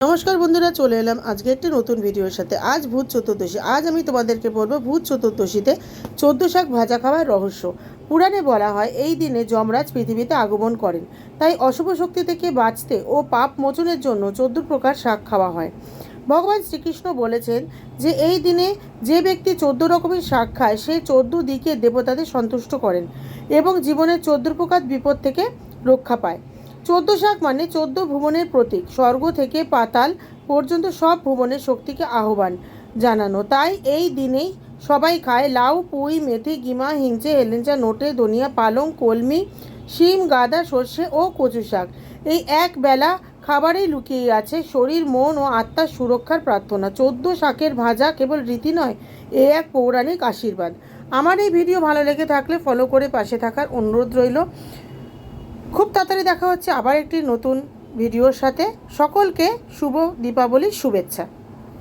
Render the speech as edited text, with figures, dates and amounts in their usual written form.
নমস্কার বন্ধুরা, চলে এলাম আজকে একটি নতুন ভিডিওর সাথে। আজ ভূত চতুর্দশী। আজ আমি তোমাদেরকে বলবো ভূত চতুর্দশীতে 14 শাক ভাজা খাওয়ার রহস্য। পুরাণে বলা হয় এই দিনে যমরাজ পৃথিবীতে আগমন করেন, তাই অশুভ শক্তি থেকে বাঁচতে ও পাপ মোচনের জন্য 14 প্রকার শাক খাওয়া হয়। ভগবান শ্রীকৃষ্ণ বলেছেন যে এই দিনে যে ব্যক্তি 14 রকমের শাক খায় সে 14 দিকে দেবতাদের সন্তুষ্ট করেন এবং জীবনের 14 প্রকার বিপদ থেকে রক্ষা পায়। 14 শাক মানে 14 ভুবনের প্রতীক, স্বর্গ থেকে পাতাল পর্যন্ত সব ভুবনের শক্তিকে আহ্বান জানানো। তাই এই দিনেই সবাই খায় লাউ, পুঁই, মেথি, গিমা, হিংচে, হেলেঞ্চা, নোটে, ধনিয়া, পালং, কলমি, শিম, গাদা, সর্ষে ও কচু শাক। এই এক বেলা খাবারেই লুকিয়ে আছে শরীর, মন ও আত্মার সুরক্ষার প্রার্থনা। 14 শাকের ভাজা কেবল রীতি নয়, এ এক পৌরাণিক আশীর্বাদ। আমার এই ভিডিও ভালো লেগে থাকলে ফলো করে পাশে থাকার অনুরোধ রইল। খুব তাড়াতাড়ি দেখা হচ্ছে আবার একটি নতুন ভিডিওর সাথে। সকলকে শুভ দীপাবলির শুভেচ্ছা।